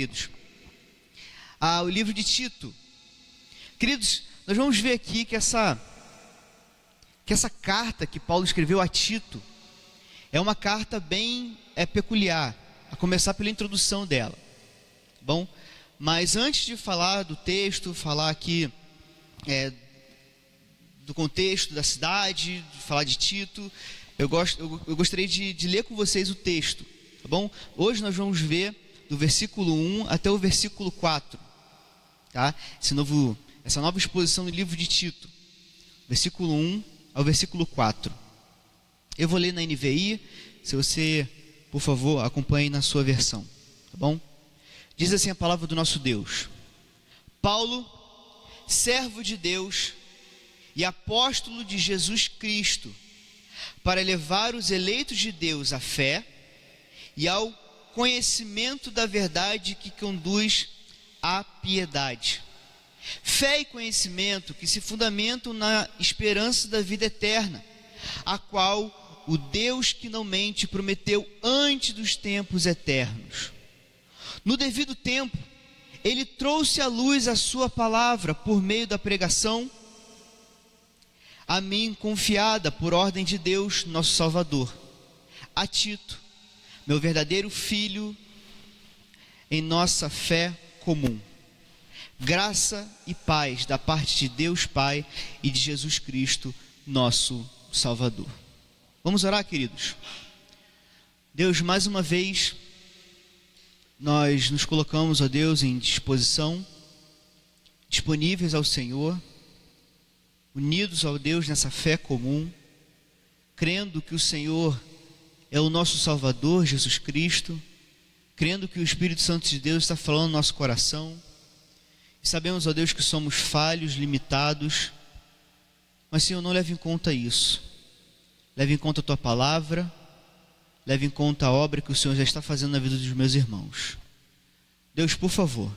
queridos, o livro de Tito. Queridos, nós vamos ver aqui que essa carta que Paulo escreveu a Tito é uma carta bem peculiar, a começar pela introdução dela, bom? Mas antes de falar do texto, falar aqui do contexto da cidade, de falar de Tito, eu gostaria de ler com vocês o texto, tá bom? Hoje nós vamos ver do versículo 1 até o versículo 4, tá? Essa nova exposição do livro de Tito, versículo 1 ao versículo 4. Eu vou ler na NVI, se você, por favor, acompanhe na sua versão, tá bom? Diz assim a palavra do nosso Deus: Paulo, servo de Deus e apóstolo de Jesus Cristo, para levar os eleitos de Deus à fé e ao conhecimento da verdade que conduz à piedade. Fé e conhecimento que se fundamentam na esperança da vida eterna, a qual o Deus que não mente prometeu antes dos tempos eternos. No devido tempo, ele trouxe à luz a sua palavra por meio da pregação, a mim confiada por ordem de Deus, nosso Salvador, a Tito, meu verdadeiro filho em nossa fé comum. Graça e paz da parte de Deus Pai e de Jesus Cristo, nosso Salvador. Vamos orar, queridos? Deus, mais uma vez, nós nos colocamos, ó Deus, em disposição, disponíveis ao Senhor, unidos ao Deus nessa fé comum, crendo que o Senhor é o nosso Salvador, Jesus Cristo, crendo que o Espírito Santo de Deus está falando no nosso coração, e sabemos, ó Deus, que somos falhos, limitados, mas Senhor, não leve em conta isso, leve em conta a Tua palavra, leve em conta a obra que o Senhor já está fazendo na vida dos meus irmãos. Deus, por favor,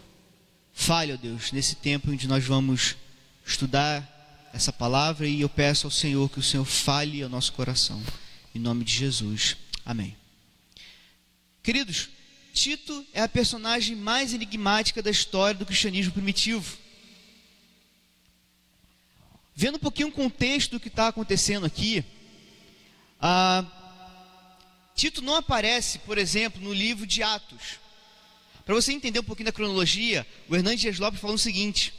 fale, ó Deus, nesse tempo onde nós vamos estudar essa palavra, e eu peço ao Senhor que o Senhor fale ao nosso coração, em nome de Jesus, amém. Queridos, Tito é a personagem mais enigmática da história do cristianismo primitivo. Vendo um pouquinho o contexto do que está acontecendo aqui, Tito não aparece, por exemplo, no livro de Atos. Para você entender um pouquinho da cronologia, o Hernandes Dias Lopes falou o seguinte: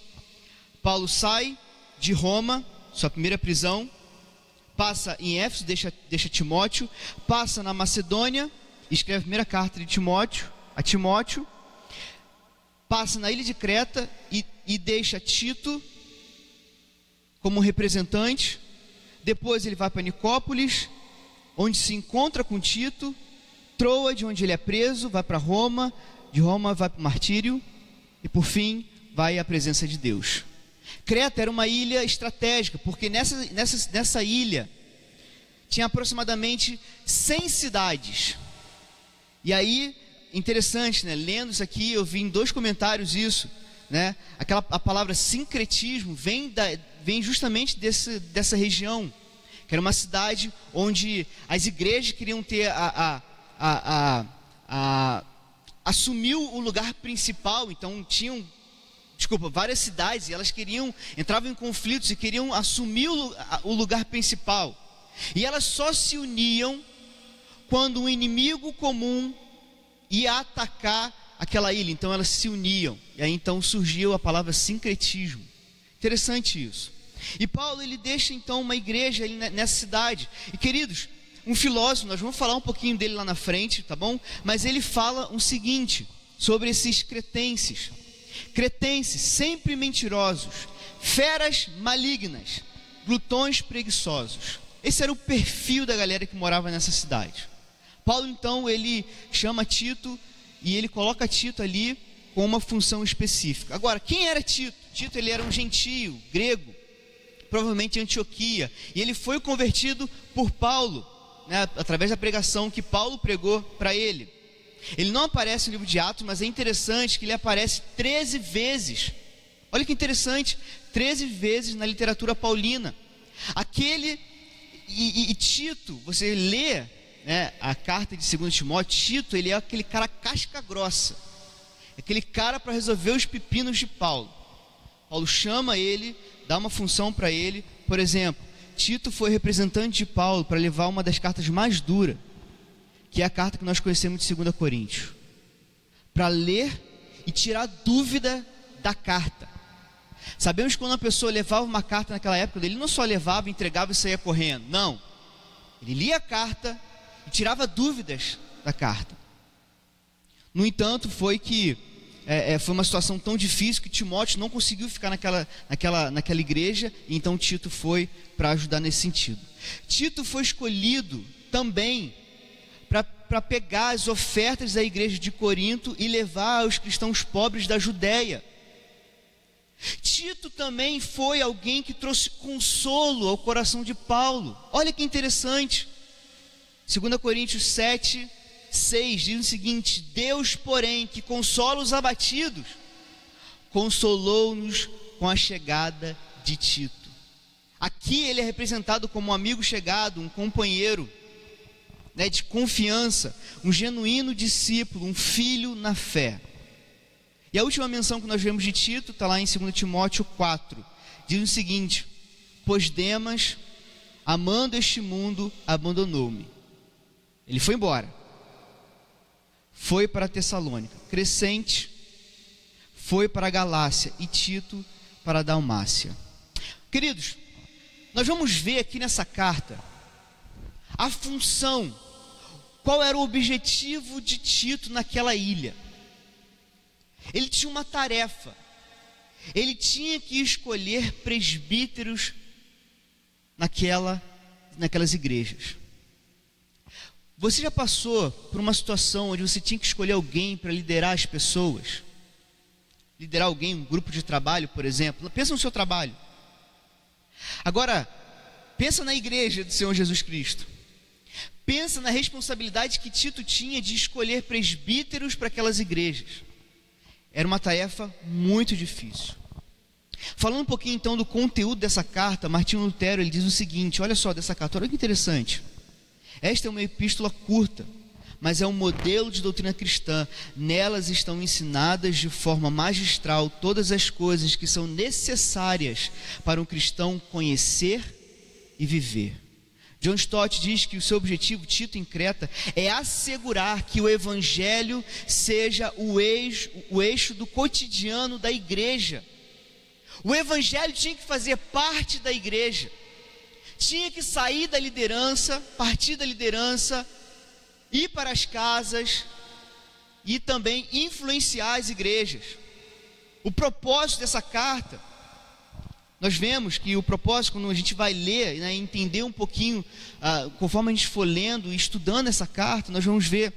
Paulo sai de Roma, sua primeira prisão, passa em Éfeso, deixa Timóteo, passa na Macedônia, escreve a primeira carta de Timóteo, passa na ilha de Creta e deixa Tito como representante. Depois ele vai para Nicópolis, onde se encontra com Tito. Troade, onde ele é preso, vai para Roma, de Roma vai para o martírio e por fim vai à presença de Deus. Creta era uma ilha estratégica, porque nessa ilha tinha aproximadamente 100 cidades. E aí, interessante, né? Lendo isso aqui, eu vi em 2 comentários isso, né? A palavra sincretismo vem justamente dessa região, que era uma cidade onde as igrejas queriam ter assumiu o lugar principal. Então tinham, várias cidades, e elas entravam em conflitos e queriam assumir o lugar principal. E elas só se uniam quando um inimigo comum ia atacar aquela ilha. Então elas se uniam, e aí então surgiu a palavra sincretismo. Interessante isso. E Paulo, ele deixa então uma igreja ali nessa cidade. E queridos, um filósofo, nós vamos falar um pouquinho dele lá na frente, tá bom? Mas ele fala o seguinte sobre esses cretenses: cretenses sempre mentirosos, feras malignas, glutões preguiçosos. Esse era o perfil da galera que morava nessa cidade. Paulo então, ele chama Tito e ele coloca Tito ali com uma função específica. Agora, quem era Tito? Tito, ele era um gentio, grego, provavelmente em Antioquia, e ele foi convertido por Paulo, né, através da pregação que Paulo pregou para ele. Ele não aparece no livro de Atos, mas é interessante que ele aparece 13 vezes. Olha que interessante, 13 vezes na literatura paulina. E Tito, você lê, né, a carta de 2 Timóteo, Tito, ele é aquele cara casca grossa. aquele cara para resolver os pepinos de Paulo. Paulo chama ele, dá uma função para ele. Por exemplo, Tito foi representante de Paulo para levar uma das cartas mais duras, que é a carta que nós conhecemos de 2 Coríntios, para ler e tirar dúvida da carta. Sabemos que quando uma pessoa levava uma carta naquela época, ele não só levava, entregava e saía correndo. Não, ele lia a carta e tirava dúvidas da carta. No entanto, foi uma situação tão difícil que Timóteo não conseguiu ficar naquela igreja, e então Tito foi para ajudar nesse sentido. Tito foi escolhido também para pegar as ofertas da igreja de Corinto e levar aos cristãos pobres da Judéia. Tito também foi alguém que trouxe consolo ao coração de Paulo. Olha que interessante, 2 Coríntios 7, 6 diz o seguinte: Deus, porém, que consola os abatidos, consolou-nos com a chegada de Tito. Aqui ele é representado como um amigo chegado, um companheiro, de confiança, um genuíno discípulo, um filho na fé. E a última menção que nós vemos de Tito está lá em 2 Timóteo 4, diz o seguinte: pois Demas, amando este mundo, abandonou-me. Ele foi embora, foi para Tessalônica. Crescente foi para a Galácia e Tito para a Dalmácia. Queridos, nós vamos ver aqui nessa carta a função, qual era o objetivo de Tito naquela ilha. Ele tinha uma tarefa, ele tinha que escolher presbíteros naquelas igrejas. Você já passou por uma situação onde você tinha que escolher alguém para liderar as pessoas? Liderar alguém, um grupo de trabalho, por exemplo. Pensa no seu trabalho. Agora, pensa na igreja do Senhor Jesus Cristo. Pensa na responsabilidade que Tito tinha de escolher presbíteros para aquelas igrejas. Era uma tarefa muito difícil. Falando um pouquinho então do conteúdo dessa carta, Martinho Lutero ele diz o seguinte: olha só dessa carta, olha que interessante. Esta é uma epístola curta, mas é um modelo de doutrina cristã. Nelas estão ensinadas de forma magistral todas as coisas que são necessárias para um cristão conhecer e viver. John Stott diz que o seu objetivo, Tito em Creta, é assegurar que o evangelho seja o eixo do cotidiano da igreja. O evangelho tinha que fazer parte da igreja, tinha que sair da liderança, partir da liderança, ir para as casas e também influenciar as igrejas. O propósito dessa carta, nós vemos que o propósito, quando a gente vai ler, entender um pouquinho, conforme a gente for lendo e estudando essa carta, nós vamos ver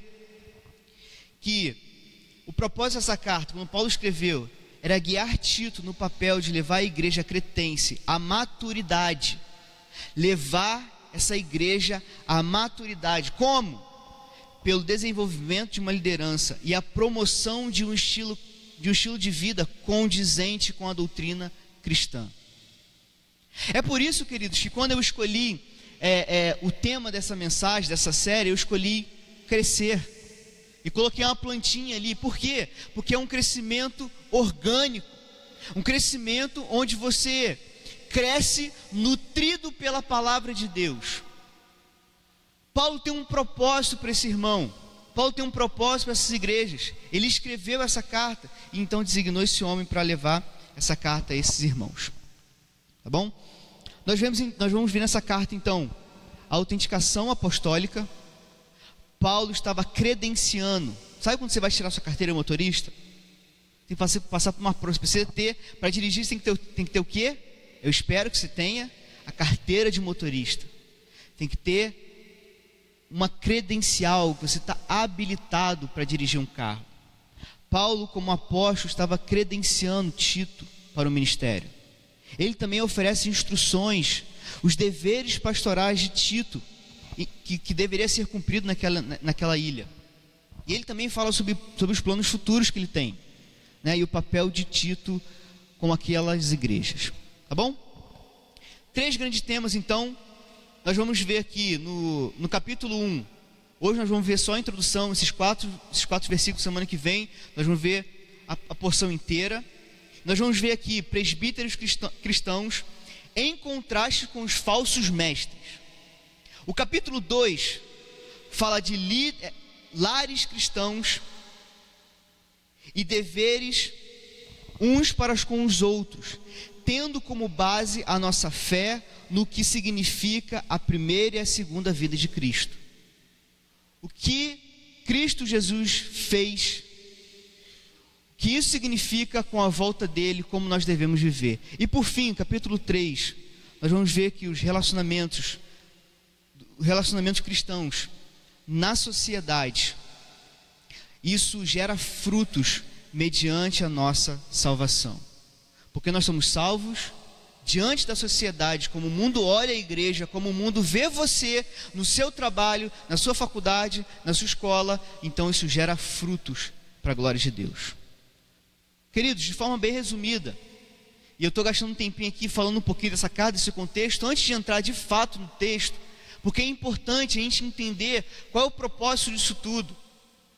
que o propósito dessa carta, quando Paulo escreveu, era guiar Tito no papel de levar a igreja cretense à maturidade, levar essa igreja à maturidade. Como? Pelo desenvolvimento de uma liderança e a promoção de um estilo de vida condizente com a doutrina cristã. É por isso, queridos, que quando eu escolhi o tema dessa mensagem, dessa série, eu escolhi crescer. E coloquei uma plantinha ali. Por quê? Porque é um crescimento orgânico, um crescimento onde você cresce nutrido pela palavra de Deus. Paulo tem um propósito para esse irmão, Paulo tem um propósito para essas igrejas. Ele escreveu essa carta e então designou esse homem para levar essa carta a esses irmãos. Tá bom? Nós vamos ver nessa carta então a autenticação apostólica. Paulo estava credenciando. Sabe quando você vai tirar sua carteira de motorista? Tem que passar por uma prova. Você precisa ter, para dirigir você tem que ter o quê? Eu espero que você tenha a carteira de motorista. Tem que ter uma credencial, que você está habilitado para dirigir um carro. Paulo, como apóstolo, estava credenciando Tito para o ministério. Ele também oferece instruções, os deveres pastorais de Tito, que deveria ser cumprido naquela ilha. E ele também fala sobre os planos futuros que ele tem, e o papel de Tito com aquelas igrejas. Tá bom? 3 grandes temas então, nós vamos ver aqui no capítulo 1. Hoje nós vamos ver só a introdução, esses quatro versículos. Semana que vem nós vamos ver a porção inteira. Nós vamos ver aqui presbíteros cristãos em contraste com os falsos mestres. O capítulo 2 fala de lares cristãos e deveres uns para com os outros, tendo como base a nossa fé no que significa a primeira e a segunda vinda de Cristo. O que Cristo Jesus fez, o que isso significa com a volta dele, como nós devemos viver. E por fim, capítulo 3, nós vamos ver que os relacionamentos cristãos na sociedade, isso gera frutos mediante a nossa salvação. Porque nós somos salvos diante da sociedade, como o mundo olha a igreja, como o mundo vê você no seu trabalho, na sua faculdade, na sua escola, então isso gera frutos para a glória de Deus. Queridos, de forma bem resumida, e eu estou gastando um tempinho aqui falando um pouquinho dessa carta, desse contexto, antes de entrar de fato no texto, porque é importante a gente entender qual é o propósito disso tudo,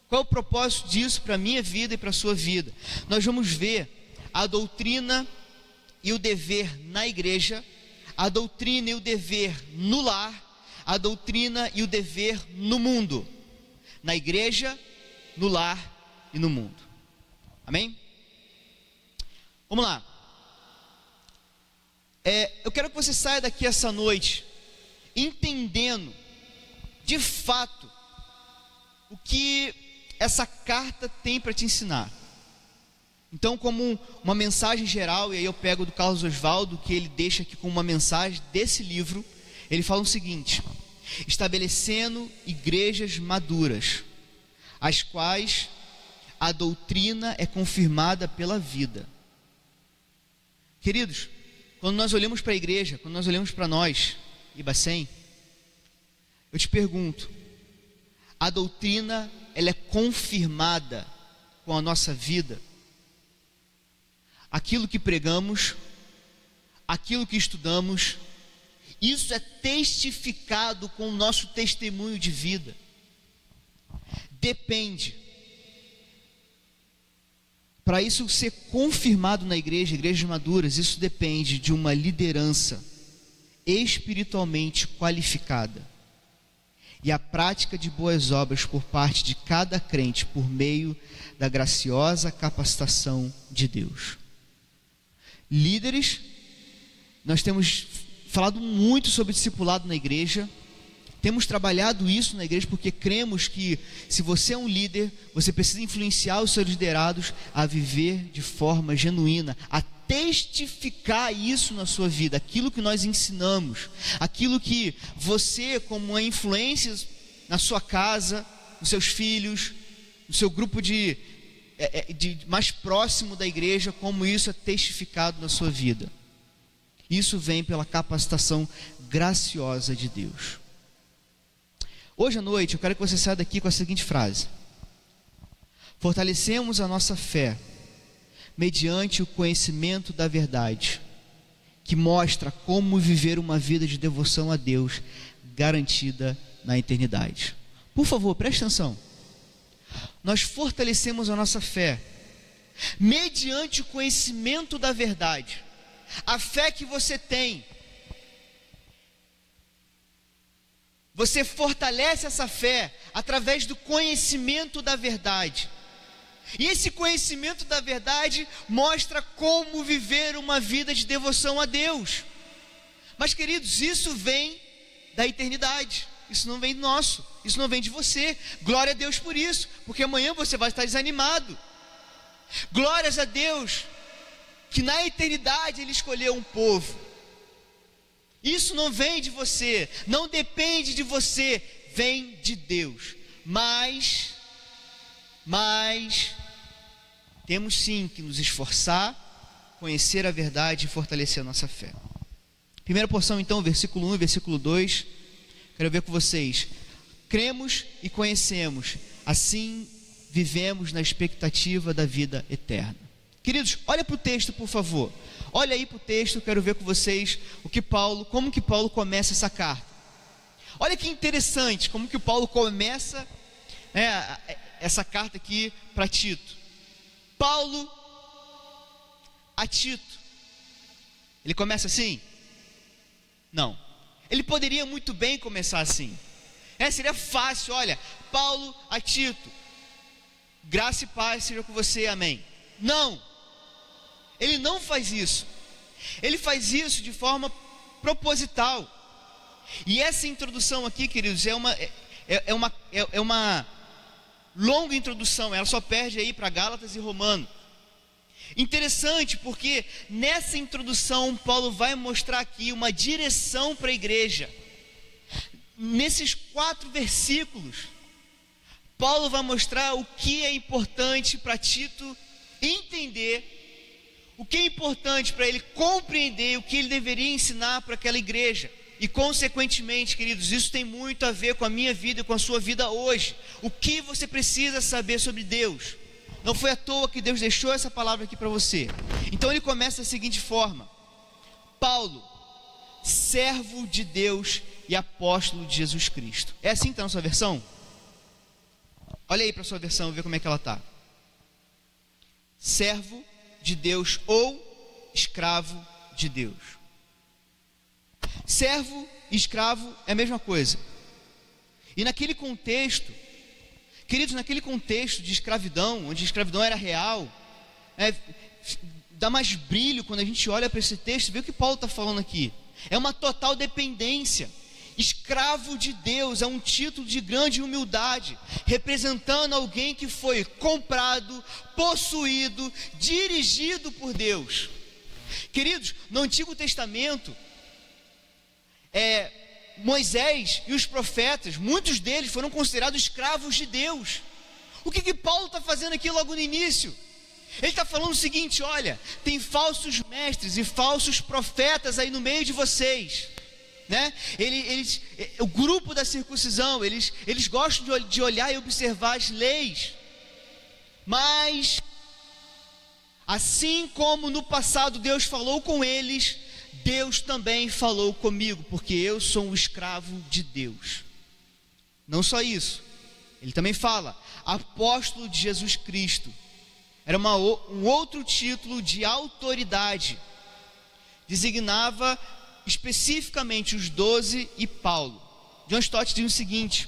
qual é o propósito disso para a minha vida e para a sua vida. Nós vamos ver a doutrina e o dever na igreja, a doutrina e o dever no lar, a doutrina e o dever no mundo, na igreja, no lar e no mundo. Amém? Vamos lá. Eu quero que você saia daqui essa noite entendendo de fato o que essa carta tem para te ensinar. Então, como uma mensagem geral, e aí eu pego do Carlos Oswaldo, que ele deixa aqui como uma mensagem desse livro, ele fala o seguinte: estabelecendo igrejas maduras, as quais a doutrina é confirmada pela vida. Queridos, quando nós olhamos para a igreja, quando nós olhamos para nós, Ibacem, eu te pergunto, a doutrina, ela é confirmada com a nossa vida? Aquilo que pregamos, aquilo que estudamos, isso é testificado com o nosso testemunho de vida? Depende. Para isso ser confirmado na igreja, igrejas maduras, isso depende de uma liderança espiritualmente qualificada e a prática de boas obras por parte de cada crente por meio da graciosa capacitação de Deus. Líderes, nós temos falado muito sobre discipulado na igreja, temos trabalhado isso na igreja porque cremos que se você é um líder, você precisa influenciar os seus liderados a viver de forma genuína, a testificar isso na sua vida, aquilo que nós ensinamos, aquilo que você, como uma influência na sua casa, nos seus filhos, no seu grupo de mais próximo da igreja, como isso é testificado na sua vida. Isso vem pela capacitação graciosa de Deus. Hoje à noite eu quero que você saia daqui com a seguinte frase: fortalecemos a nossa fé mediante o conhecimento da verdade, que mostra como viver uma vida de devoção a Deus garantida na eternidade. Por favor, preste atenção. Nós fortalecemos a nossa fé mediante o conhecimento da verdade. A fé que você tem, você fortalece essa fé através do conhecimento da verdade. E esse conhecimento da verdade mostra como viver uma vida de devoção a Deus. Mas, queridos, isso vem da eternidade. Isso não vem nosso, isso não vem de você. Glória a Deus por isso, porque amanhã você vai estar desanimado. Glórias a Deus que na eternidade Ele escolheu um povo. Isso não vem de você, não depende de você, vem de Deus. Mas temos sim que nos esforçar, conhecer a verdade e fortalecer a nossa fé. Primeira porção então, versículo 1 e versículo 2, quero ver com vocês. Cremos e conhecemos, assim vivemos na expectativa da vida eterna. Queridos, olha para o texto, por favor. Olha aí para o texto, quero ver com vocês como que Paulo começa essa carta. Olha que interessante, como que Paulo começa essa carta aqui para Tito. Paulo a Tito. Ele começa assim? Não. Ele poderia muito bem começar assim. Seria fácil, olha, Paulo a Tito, graça e paz seja com você, amém. Não, ele não faz isso. Ele faz isso de forma proposital. E essa introdução aqui, queridos, é uma longa introdução. Ela só perde aí para Gálatas e Romanos. Interessante, porque nessa introdução Paulo vai mostrar aqui uma direção para a igreja. Nesses 4 versículos, Paulo vai mostrar o que é importante para Tito entender, o que é importante para ele compreender, o que ele deveria ensinar para aquela igreja. E consequentemente, queridos, isso tem muito a ver com a minha vida e com a sua vida hoje. O que você precisa saber sobre Deus? Não foi à toa que Deus deixou essa palavra aqui para você. Então ele começa da seguinte forma: Paulo, servo de Deus e apóstolo de Jesus Cristo. É assim que está na sua versão? Olha aí para a sua versão, vê como é que ela está. Servo de Deus ou escravo de Deus. Servo e escravo é a mesma coisa. E naquele contexto, queridos, naquele contexto de escravidão, onde a escravidão era real, dá mais brilho quando a gente olha para esse texto, vê o que Paulo está falando aqui. É uma total dependência. Escravo de Deus é um título de grande humildade, representando alguém que foi comprado, possuído, dirigido por Deus. Queridos, no Antigo Testamento, Moisés e os profetas, muitos deles foram considerados escravos de Deus. O que Paulo está fazendo aqui logo no início? Ele está falando o seguinte: olha, tem falsos mestres e falsos profetas aí no meio de vocês, né? O grupo da circuncisão, eles gostam de olhar e observar as leis, mas assim como no passado Deus falou com eles, Deus também falou comigo, porque eu sou um escravo de Deus. Não só isso, ele também fala apóstolo de Jesus Cristo. Era um outro título de autoridade, designava especificamente os 12 e Paulo. John Stott diz o seguinte: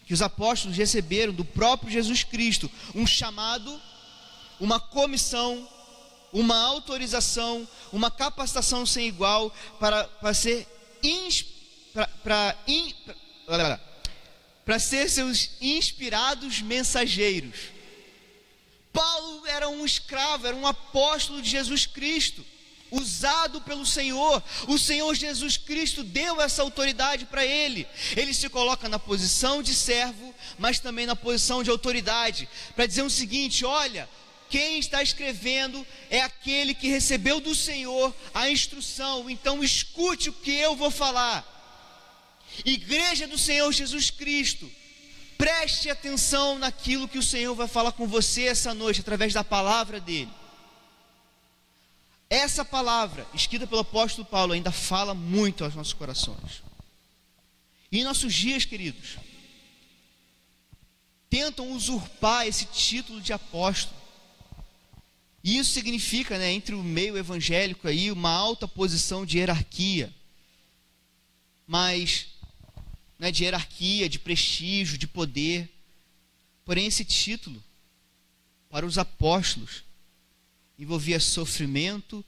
que os apóstolos receberam do próprio Jesus Cristo um chamado, uma comissão, uma autorização, uma capacitação sem igual para ser seus inspirados mensageiros. Paulo era um escravo, era um apóstolo de Jesus Cristo, usado pelo Senhor. O Senhor Jesus Cristo deu essa autoridade para ele. Ele se coloca na posição de servo, mas também na posição de autoridade, para dizer o seguinte: olha, quem está escrevendo é aquele que recebeu do Senhor a instrução, então escute o que eu vou falar. Igreja do Senhor Jesus Cristo, preste atenção naquilo que o Senhor vai falar com você essa noite, através da palavra dele. Essa palavra, escrita pelo apóstolo Paulo, ainda fala muito aos nossos corações. E em nossos dias, queridos, tentam usurpar esse título de apóstolo. E isso significa, entre o meio evangélico aí, uma alta posição de hierarquia. Mas de hierarquia, de prestígio, de poder. Porém, esse título, para os apóstolos, envolvia sofrimento,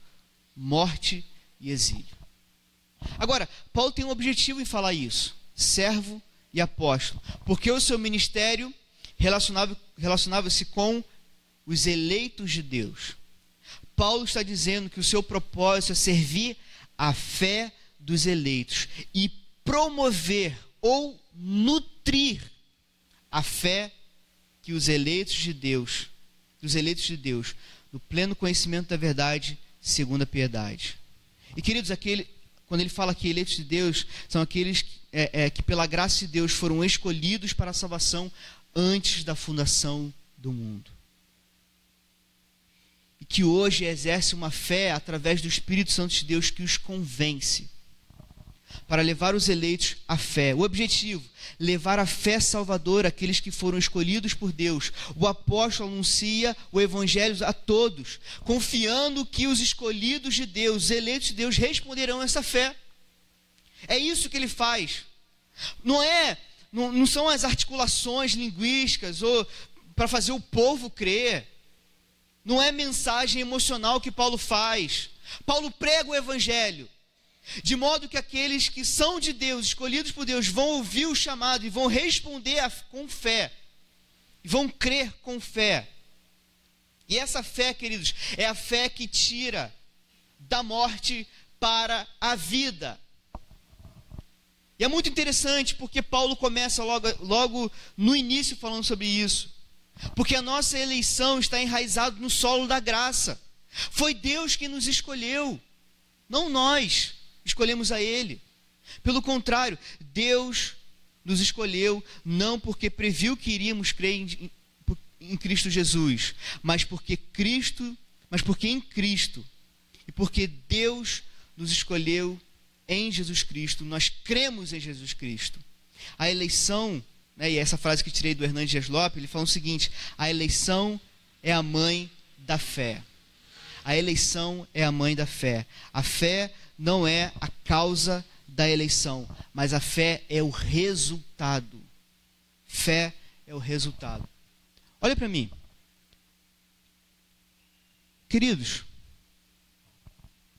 morte e exílio. Agora, Paulo tem um objetivo em falar isso: servo e apóstolo, porque o seu ministério relacionava-se com os eleitos de Deus. Paulo está dizendo que o seu propósito é servir a fé dos eleitos e promover ou nutrir a fé que os eleitos de Deus, no pleno conhecimento da verdade, segundo a piedade. E queridos, quando ele fala que eleitos de Deus, são aqueles que pela graça de Deus foram escolhidos para a salvação antes da fundação do mundo. E que hoje exerce uma fé através do Espírito Santo de Deus que os convence. para levar os eleitos à fé. O objetivo, levar a fé salvadora àqueles que foram escolhidos por Deus. O apóstolo anuncia o evangelho a todos, confiando que os escolhidos de Deus, os eleitos de Deus, responderão a essa fé. É isso que ele faz. Não são as articulações linguísticas ou para fazer o povo crer. Não é mensagem emocional que Paulo faz. Paulo prega o evangelho, de modo que aqueles que são de Deus, escolhidos por Deus, vão ouvir o chamado e vão responder com fé, vão crer com fé. E essa fé, queridos, é a fé que tira da morte para a vida. E é muito interessante porque Paulo começa logo no início falando sobre isso. Porque a nossa eleição está enraizada no solo da graça. Foi Deus quem nos escolheu, não nós escolhemos a Ele. Pelo contrário, Deus nos escolheu não porque previu que iríamos crer em Cristo Jesus, mas porque em Cristo e porque Deus nos escolheu em Jesus Cristo, nós cremos em Jesus Cristo. A eleição, e essa frase que tirei do Hernandes Dias Lopes, ele fala o seguinte: a eleição é a mãe da fé. A eleição é a mãe da fé. A fé não é a causa da eleição, mas a fé é o resultado. Fé é o resultado. Olha para mim. Queridos,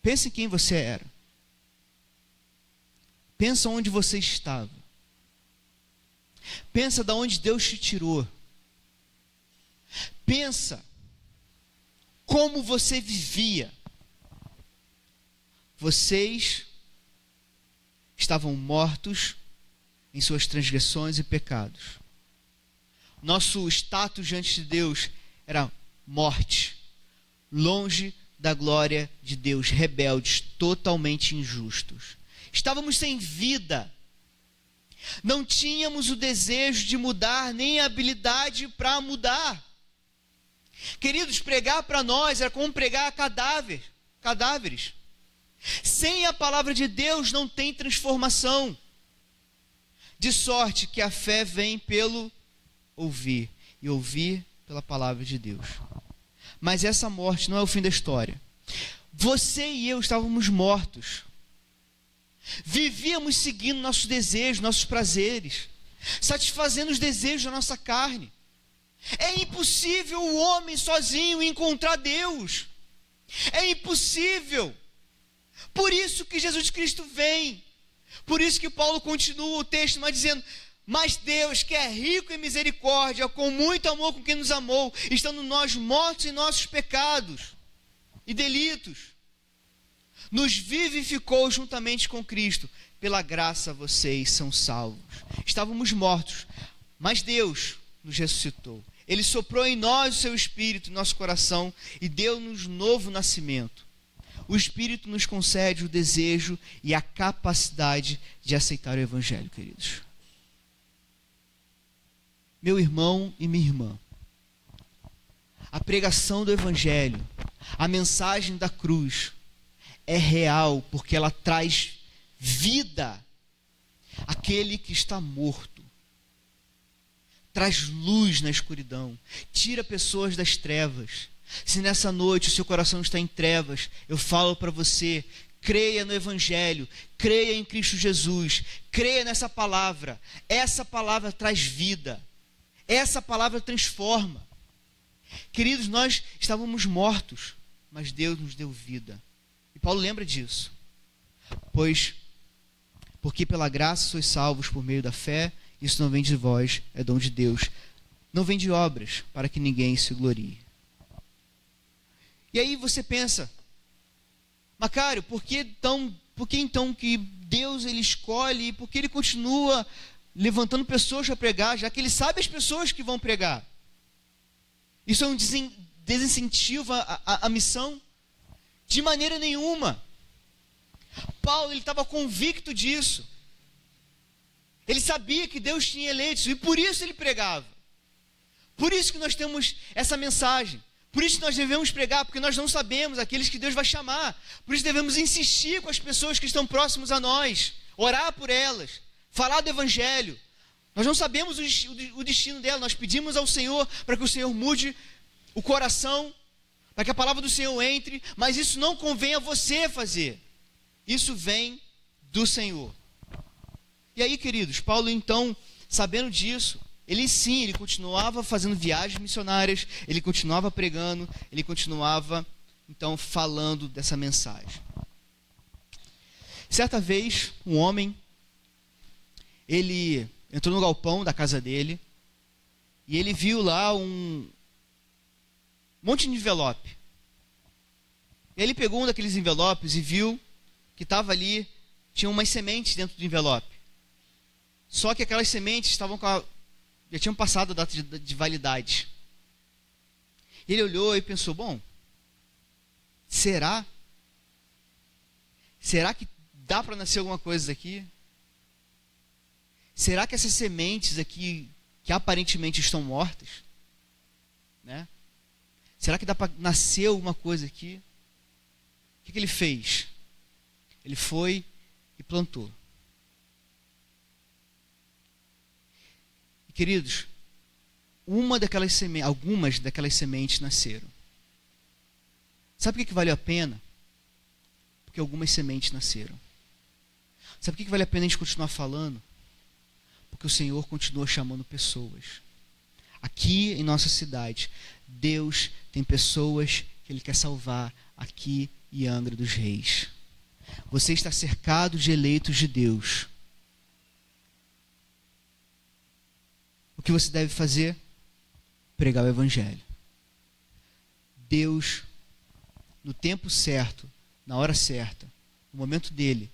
pense em quem você era. Pensa onde você estava. Pensa de onde Deus te tirou. Pensa como você vivia. Vocês estavam mortos em suas transgressões e pecados. Nosso status diante de Deus era morte, longe da glória de Deus, rebeldes, totalmente injustos. Estávamos sem vida. Não tínhamos o desejo de mudar, nem a habilidade para mudar. Queridos, pregar para nós era como pregar cadáveres. Sem a palavra de Deus não tem transformação. De sorte que a fé vem pelo ouvir, e ouvir pela palavra de Deus. Mas essa morte não é o fim da história. Você e eu estávamos mortos. Vivíamos seguindo nossos desejos, nossos prazeres, satisfazendo os desejos da nossa carne. É impossível o homem sozinho encontrar Deus. É impossível. Por isso que Jesus Cristo vem. Por isso que Paulo continua o texto, mas dizendo: mas Deus, que é rico em misericórdia, com muito amor com quem nos amou, estando nós mortos em nossos pecados e delitos, nos vivificou juntamente com Cristo. Pela graça vocês são salvos. Estávamos mortos, mas Deus nos ressuscitou. Ele soprou em nós o seu Espírito, nosso coração, e deu-nos novo nascimento. O Espírito nos concede o desejo e a capacidade de aceitar o Evangelho, queridos. Meu irmão e minha irmã, a pregação do Evangelho, a mensagem da cruz, é real porque ela traz vida àquele que está morto. Traz luz na escuridão, tira pessoas das trevas. Se nessa noite o seu coração está em trevas, eu falo para você: creia no Evangelho, creia em Cristo Jesus, creia nessa palavra. Essa palavra traz vida, essa palavra transforma. Queridos, nós estávamos mortos, mas Deus nos deu vida. E Paulo lembra disso. Porque pela graça sois salvos por meio da fé. Isso não vem de vós, é dom de Deus. Não vem de obras, para que ninguém se glorie. E aí você pensa: Macário, por que então que Deus ele escolhe, por que ele continua levantando pessoas para pregar, já que ele sabe as pessoas que vão pregar? Isso é um desincentivo à missão? De maneira nenhuma. Paulo ele estava convicto disso. Ele sabia que Deus tinha eleitos e por isso ele pregava. Por isso que nós temos essa mensagem. Por isso que nós devemos pregar, porque nós não sabemos aqueles que Deus vai chamar. Por isso devemos insistir com as pessoas que estão próximas a nós, orar por elas, falar do evangelho. Nós não sabemos o destino dela, nós pedimos ao Senhor para que o Senhor mude o coração, para que a palavra do Senhor entre, mas isso não convém a você fazer. Isso vem do Senhor. E aí, queridos, Paulo então, sabendo disso, ele continuava fazendo viagens missionárias, ele continuava pregando, ele continuava então falando dessa mensagem. Certa vez, um homem, ele entrou no galpão da casa dele e ele viu lá um monte de envelope. E ele pegou um daqueles envelopes e viu que estava ali, tinha umas sementes dentro do envelope. Só que aquelas sementes já tinham passado a data de validade. Ele olhou e pensou, bom, será que dá para nascer alguma coisa daqui? Será que essas sementes aqui, que aparentemente estão mortas, né? Será que dá para nascer alguma coisa aqui? O que ele fez? Ele foi e plantou. E, queridos, algumas daquelas sementes nasceram. Sabe por que valeu a pena? Porque algumas sementes nasceram. Sabe por que vale a pena a gente continuar falando? Porque o Senhor continua chamando pessoas. Aqui em nossa cidade, Deus tem pessoas que Ele quer salvar aqui em Angra dos Reis. Você está cercado de eleitos de Deus. O que você deve fazer? Pregar o Evangelho. Deus, no tempo certo, na hora certa, no momento dele,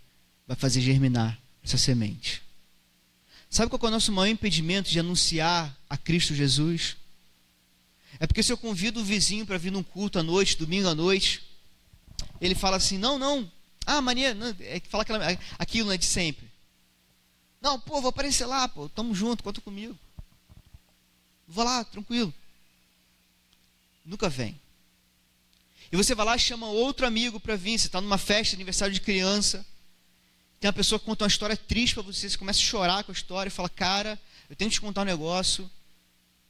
vai fazer germinar essa semente. Sabe qual é o nosso maior impedimento de anunciar a Cristo Jesus? É porque se eu convido o vizinho para vir num culto à noite, domingo à noite, ele fala assim, não, maneiro, fala aquilo, né, de sempre. Não, vou aparecer lá, tamo junto, conta comigo. Vou lá, tranquilo. Nunca vem. E você vai lá e chama outro amigo para vir, você está numa festa de aniversário de criança, tem uma pessoa que conta uma história triste para você, você começa a chorar com a história e fala, cara, eu tenho que te contar um negócio,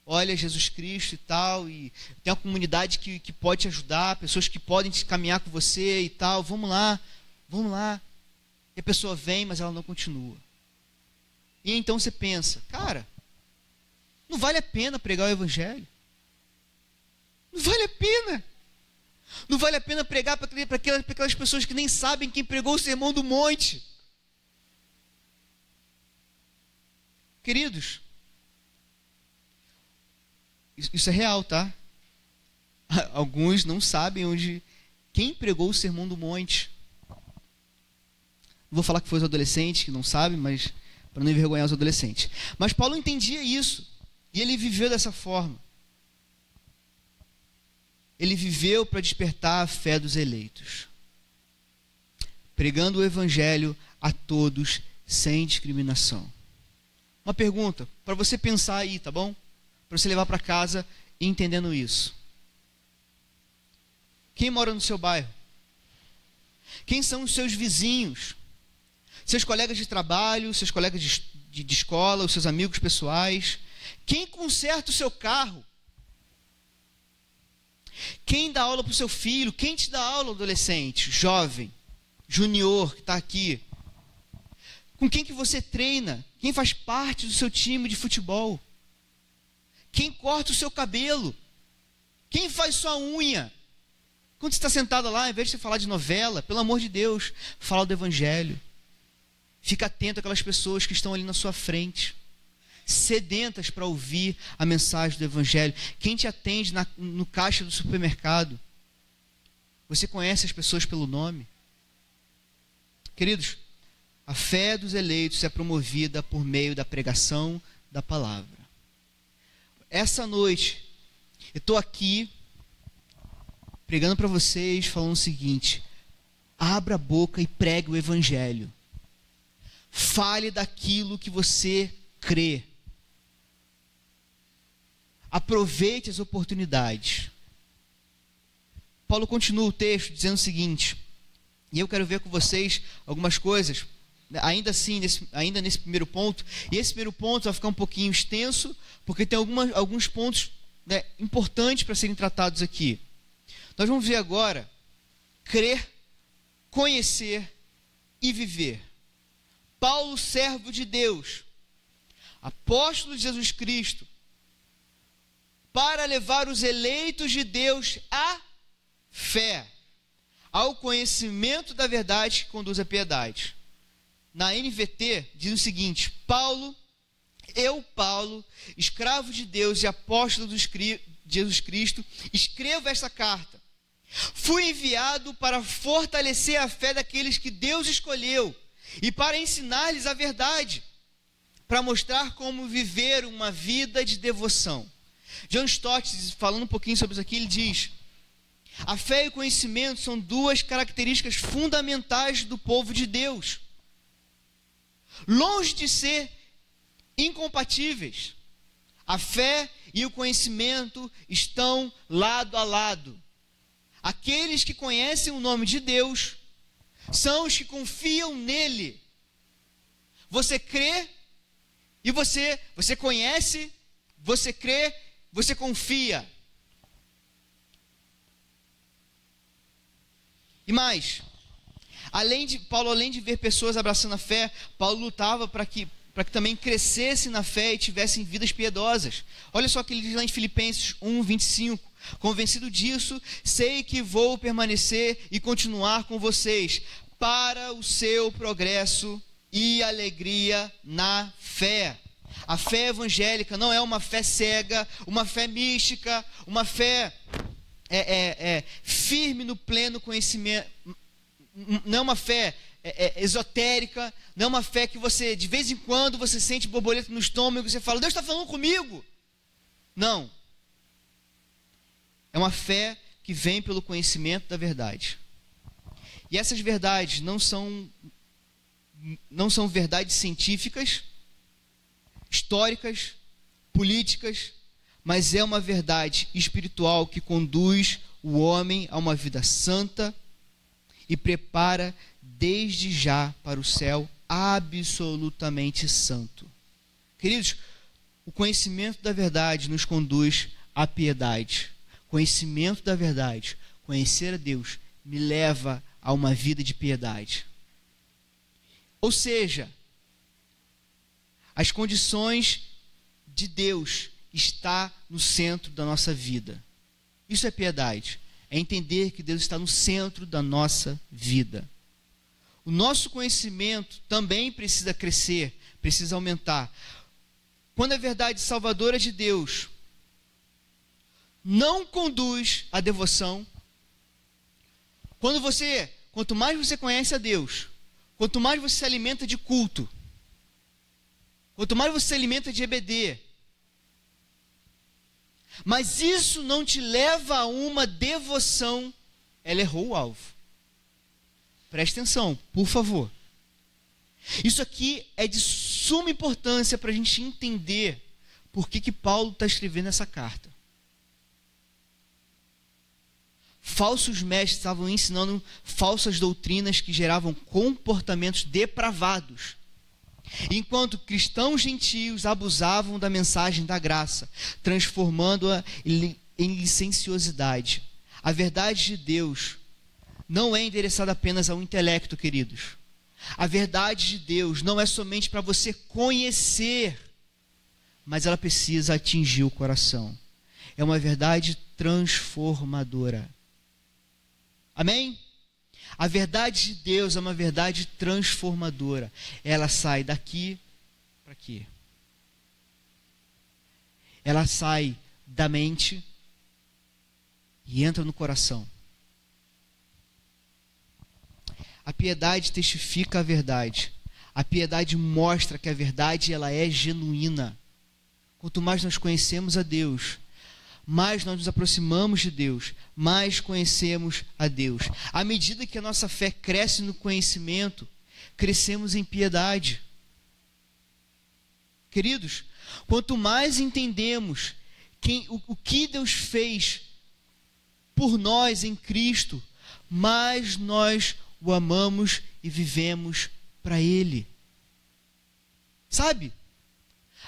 olha Jesus Cristo e tal, e tem uma comunidade que pode te ajudar, pessoas que podem te caminhar com você e tal, vamos lá. E a pessoa vem, mas ela não continua. E então você pensa, cara, não vale a pena pregar o Evangelho. Não vale a pena. Não vale a pena pregar para aquelas pessoas que nem sabem quem pregou o Sermão do Monte. Queridos, isso é real, tá? Alguns não sabem quem pregou o Sermão do Monte. Não vou falar que foi os adolescentes que não sabem, mas para não envergonhar os adolescentes. Mas Paulo entendia isso e ele viveu dessa forma. Ele viveu para despertar a fé dos eleitos, pregando o Evangelho a todos sem discriminação. Uma pergunta para você pensar aí, tá bom? Para você levar para casa entendendo isso. Quem mora no seu bairro? Quem são os seus vizinhos? Seus colegas de trabalho, seus colegas de escola, os seus amigos pessoais? Quem conserta o seu carro? Quem dá aula para o seu filho? Quem te dá aula, adolescente, jovem, junior que está aqui? Com quem que você treina? Quem faz parte do seu time de futebol? Quem corta o seu cabelo? Quem faz sua unha? Quando você está sentado lá, em vez de você falar de novela, pelo amor de Deus, fala do Evangelho. Fica atento àquelas pessoas que estão ali na sua frente, sedentas para ouvir a mensagem do Evangelho. Quem te atende no caixa do supermercado? Você conhece as pessoas pelo nome? Queridos, a fé dos eleitos é promovida por meio da pregação da palavra. Essa noite, eu estou aqui pregando para vocês, falando o seguinte: abra a boca e pregue o Evangelho. Fale daquilo que você crê. Aproveite as oportunidades. Paulo continua o texto dizendo o seguinte, e eu quero ver com vocês algumas coisas ainda assim, ainda nesse primeiro ponto, e esse primeiro ponto vai ficar um pouquinho extenso, porque tem alguns pontos, né, importantes para serem tratados aqui. Nós vamos ver agora crer, conhecer e viver. Paulo, servo de Deus, apóstolo de Jesus Cristo, para levar os eleitos de Deus à fé, ao conhecimento da verdade que conduz à piedade. Na NVT diz o seguinte: Paulo, escravo de Deus e apóstolo de Jesus Cristo, escrevo esta carta. Fui enviado para fortalecer a fé daqueles que Deus escolheu e para ensinar-lhes a verdade, para mostrar como viver uma vida de devoção. John Stott, falando um pouquinho sobre isso aqui, ele diz: a fé e o conhecimento são duas características fundamentais do povo de Deus. Longe de ser incompatíveis, a fé e o conhecimento estão lado a lado. Aqueles que conhecem o nome de Deus são os que confiam nele. Você crê e você conhece, você crê, você confia. E mais, além de ver pessoas abraçando a fé, Paulo lutava para que também crescesse na fé e tivessem vidas piedosas. Olha só o que ele diz lá em Filipenses 1, 25. Convencido disso, sei que vou permanecer e continuar com vocês para o seu progresso e alegria na fé. A fé evangélica não é uma fé cega, uma fé mística, uma fé firme no pleno conhecimento. Não é uma fé esotérica, não é uma fé que você, de vez em quando, você sente borboleta no estômago e você fala: Deus está falando comigo. Não. É uma fé que vem pelo conhecimento da verdade. E essas verdades não são verdades científicas, históricas, políticas, mas é uma verdade espiritual que conduz o homem a uma vida santa e prepara desde já para o céu absolutamente santo. Queridos, o conhecimento da verdade nos conduz à piedade. Conhecimento da verdade, conhecer a Deus, me leva a uma vida de piedade. Ou seja, as condições de Deus está no centro da nossa vida. Isso é piedade. É entender que Deus está no centro da nossa vida. O nosso conhecimento também precisa crescer, precisa aumentar. Quando a verdade salvadora de Deus não conduz à devoção, quanto mais você conhece a Deus, quanto mais você se alimenta de culto, quanto mais você se alimenta de EBD, mas isso não te leva a uma devoção, ela errou o alvo. Preste atenção, por favor. Isso aqui é de suma importância para a gente entender por que Paulo está escrevendo essa carta. Falsos mestres estavam ensinando falsas doutrinas que geravam comportamentos depravados, enquanto cristãos gentios abusavam da mensagem da graça, transformando-a em licenciosidade. A verdade de Deus não é endereçada apenas ao intelecto, queridos. A verdade de Deus não é somente para você conhecer, mas ela precisa atingir o coração. É uma verdade transformadora. Amém? A verdade de Deus é uma verdade transformadora. Ela sai daqui para aqui. Ela sai da mente e entra no coração. A piedade testifica a verdade. A piedade mostra que a verdade ela é genuína. Quanto mais nós conhecemos a Deus, mais nós nos aproximamos de Deus, mais conhecemos a Deus. À medida que a nossa fé cresce no conhecimento, crescemos em piedade. Queridos, quanto mais entendemos o que Deus fez por nós em Cristo, mais nós o amamos e vivemos para Ele. Sabe?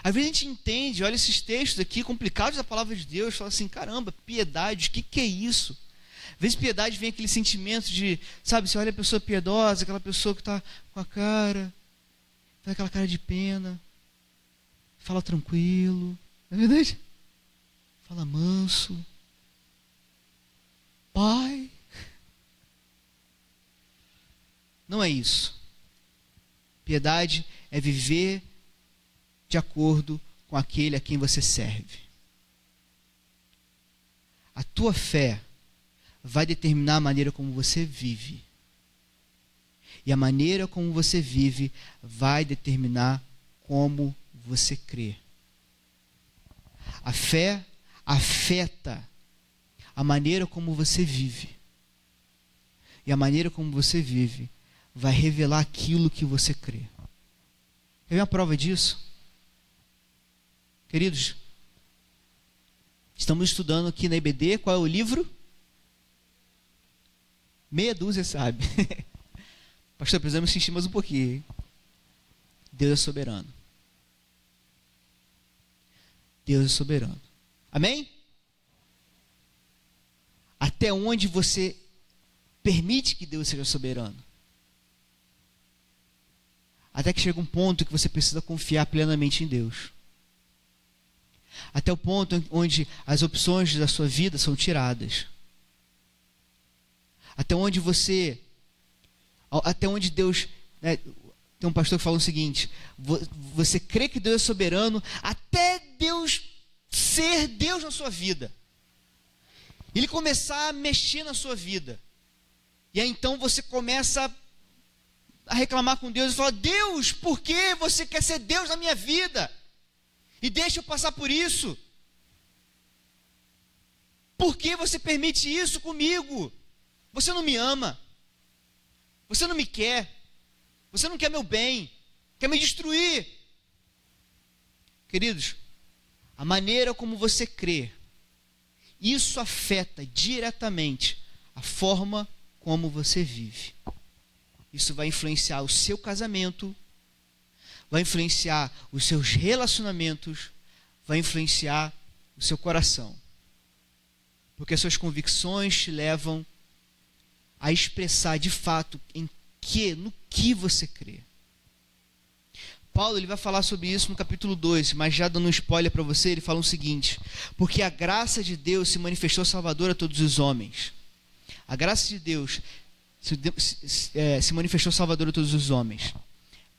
Às vezes a gente entende, olha esses textos aqui complicados da palavra de Deus, fala assim, caramba, piedade, o que é isso? Às vezes piedade vem aquele sentimento de, sabe, você olha a pessoa piedosa, aquela pessoa que está com a cara, faz aquela cara de pena, fala tranquilo, não é verdade? Fala manso. Pai. Não é isso. Piedade é viver de acordo com aquele a quem você serve. A tua fé vai determinar a maneira como você vive. E a maneira como você vive vai determinar como você crê. A fé afeta a maneira como você vive. E a maneira como você vive vai revelar aquilo que você crê. Quer ver uma prova disso? Queridos, estamos estudando aqui na IBD, qual é o livro? Meia dúzia, sabe? Pastor, precisamos insistir mais um pouquinho. Hein? Deus é soberano. Deus é soberano. Amém? Até onde você permite que Deus seja soberano? Até que chega um ponto que você precisa confiar plenamente em Deus. Até o ponto onde as opções da sua vida são tiradas. Até onde Deus, né, tem um pastor que fala o seguinte, você crê que Deus é soberano até Deus ser Deus na sua vida. Ele começar a mexer na sua vida. E aí então você começa a reclamar com Deus e fala, Deus, por que você quer ser Deus na minha vida? E deixa eu passar por isso. Por que você permite isso comigo? Você não me ama. Você não me quer. Você não quer meu bem. Quer me destruir. Queridos, a maneira como você crê, isso afeta diretamente a forma como você vive. Isso vai influenciar o seu casamento, vai influenciar os seus relacionamentos, vai influenciar o seu coração. Porque as suas convicções te levam a expressar de fato no que você crê. Paulo ele vai falar sobre isso no capítulo 2, mas já dando um spoiler para você, ele fala o seguinte, porque a graça de Deus se manifestou salvadora a todos os homens. A graça de Deus se manifestou salvadora a todos os homens.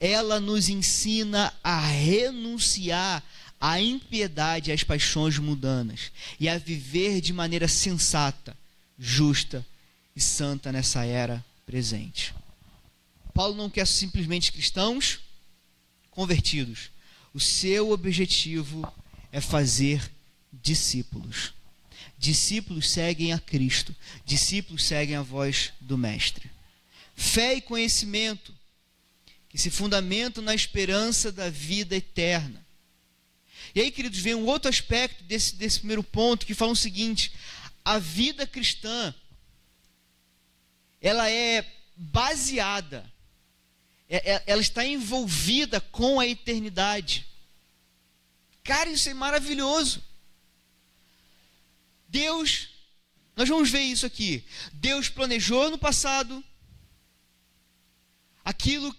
Ela nos ensina a renunciar à impiedade e às paixões mundanas e a viver de maneira sensata, justa e santa nessa era presente. Paulo não quer simplesmente cristãos convertidos. O seu objetivo é fazer discípulos. Discípulos seguem a Cristo. Discípulos seguem a voz do Mestre. Fé e conhecimento que se fundamentam na esperança da vida eterna. E aí, queridos, vem um outro aspecto desse primeiro ponto que fala o seguinte: a vida cristã, ela é baseada, ela está envolvida com a eternidade. Cara, isso é maravilhoso. Deus, nós vamos ver isso aqui. Deus planejou no passado aquilo,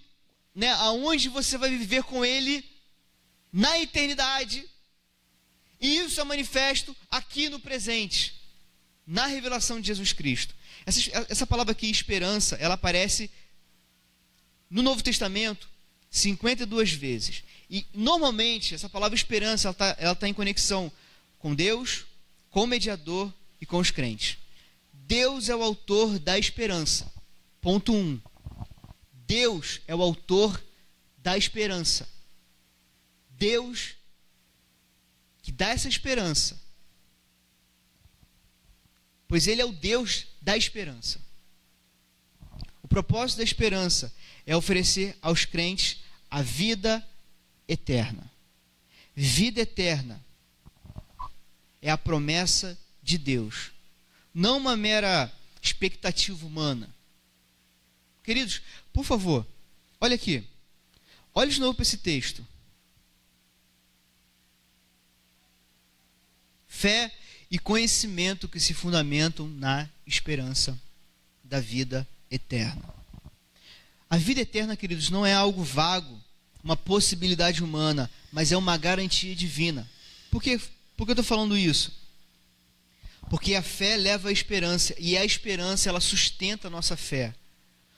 né, aonde você vai viver com Ele na eternidade, e isso é manifesto aqui no presente, na revelação de Jesus Cristo. Essa palavra aqui, esperança, ela aparece no Novo Testamento 52 vezes. E normalmente essa palavra esperança ela tá em conexão com Deus, com o mediador e com os crentes. Deus é o autor da esperança. Ponto 1. Deus é o autor da esperança. Deus que dá essa esperança. Pois Ele é o Deus da esperança. O propósito da esperança é oferecer aos crentes a vida eterna. Vida eterna é a promessa de Deus, não uma mera expectativa humana. Queridos, por favor, Olha aqui. Olha de novo para esse texto. Fé e conhecimento que se fundamentam na esperança da vida eterna. A vida eterna, queridos, não é algo vago, uma possibilidade humana, mas é uma garantia divina. Por que eu estou falando isso? Porque a fé leva à esperança, e a esperança ela sustenta a nossa fé.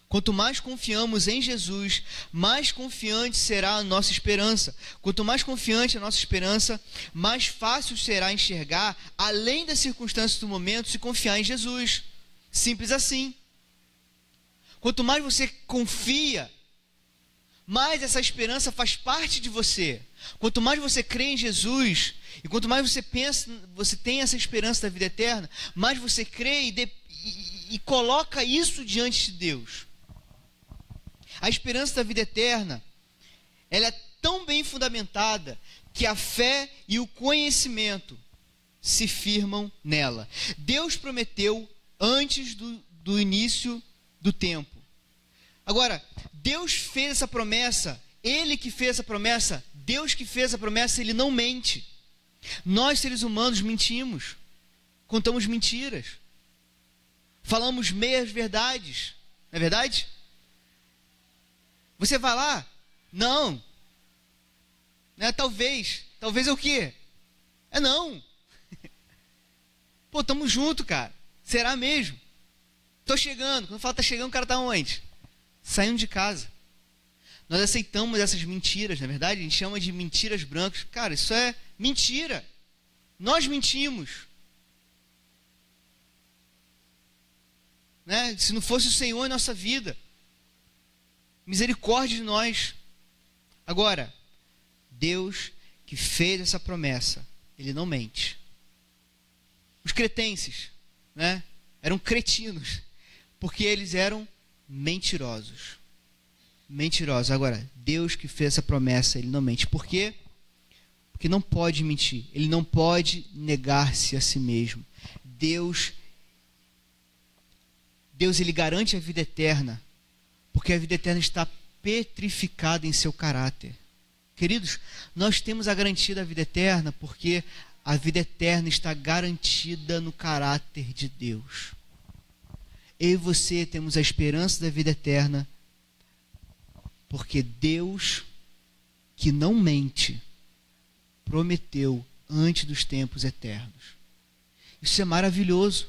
Quanto mais confiamos em Jesus, mais confiante será a nossa esperança. Quanto mais confiante a nossa esperança, mais fácil será enxergar, além das circunstâncias do momento, se confiar em Jesus. Simples assim. Quanto mais você confia, mais essa esperança faz parte de você. Quanto mais você crê em Jesus, e quanto mais você pensa, você tem essa esperança da vida eterna, mais você crê e coloca isso diante de Deus. A esperança da vida eterna, ela é tão bem fundamentada que a fé e o conhecimento se firmam nela. Deus prometeu antes do início do tempo. Agora, Deus fez essa promessa, Ele que fez essa promessa, Deus que fez a promessa, Ele não mente. Nós, seres humanos, mentimos, contamos mentiras, falamos meias verdades, não é verdade? Você vai lá? Não. Né? Talvez é o quê? É não. Pô, tamo junto, cara. Será mesmo? Tô chegando. Quando fala tá chegando, o cara tá onde? Saindo de casa. Nós aceitamos essas mentiras, na verdade, a gente chama de mentiras brancas. Cara, isso é mentira. Nós mentimos. Né? Se não fosse o Senhor em nossa vida, misericórdia de nós. Agora, Deus que fez essa promessa, Ele não mente. Os cretenses, né, eram cretinos, porque eles eram mentirosos. Mentirosos. Agora, Deus que fez essa promessa, Ele não mente. Por quê? Porque não pode mentir. Ele não pode negar-se a si mesmo. Deus, Ele garante a vida eterna, porque a vida eterna está petrificada em seu caráter. Queridos, nós temos a garantia da vida eterna porque a vida eterna está garantida no caráter de Deus. Eu e você temos a esperança da vida eterna porque Deus, que não mente, prometeu antes dos tempos eternos. Isso é maravilhoso.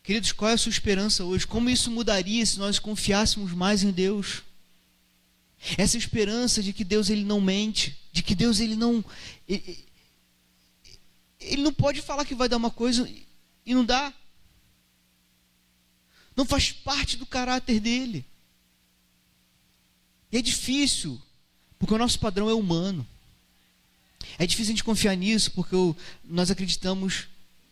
Queridos, qual é a sua esperança hoje? Como isso mudaria se nós confiássemos mais em Deus? Essa esperança de que Deus ele não mente, de que Deus ele não pode falar que vai dar uma coisa e não dá. Não faz parte do caráter dele. E é difícil, porque o nosso padrão é humano. É difícil a gente confiar nisso, porque nós acreditamos,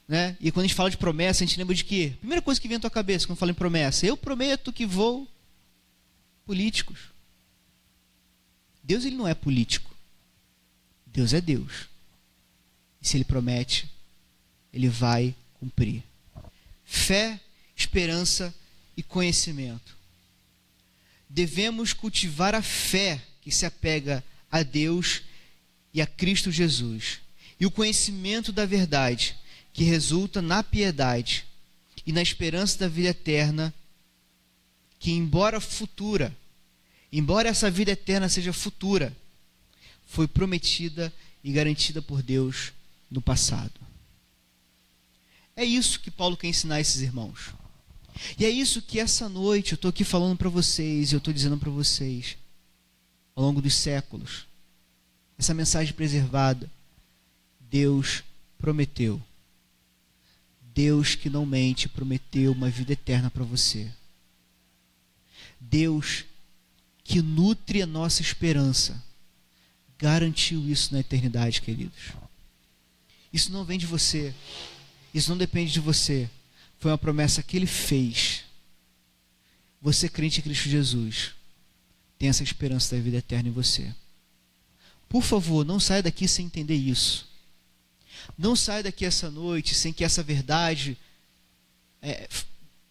né? E quando a gente fala de promessa, a gente lembra de quê? Primeira coisa que vem à tua cabeça quando fala em promessa: eu prometo que vou. Políticos. Deus ele não é político. Deus é Deus. E se Ele promete, Ele vai cumprir. Fé, esperança e conhecimento. Devemos cultivar a fé que se apega a Deus e a Cristo Jesus. E o conhecimento da verdade, que resulta na piedade e na esperança da vida eterna, que embora essa vida eterna seja futura, foi prometida e garantida por Deus no passado. É isso que Paulo quer ensinar a esses irmãos. E é isso que essa noite eu estou aqui falando para vocês, eu estou dizendo para vocês, ao longo dos séculos, essa mensagem preservada, Deus prometeu. Deus que não mente prometeu uma vida eterna para você. Deus que nutre a nossa esperança garantiu isso na eternidade, queridos. Isso não vem de você. Isso não depende de você. Foi uma promessa que Ele fez. Você, crente em Cristo Jesus, tem essa esperança da vida eterna em você. Por favor, não saia daqui sem entender isso. Não saia daqui essa noite sem que essa verdade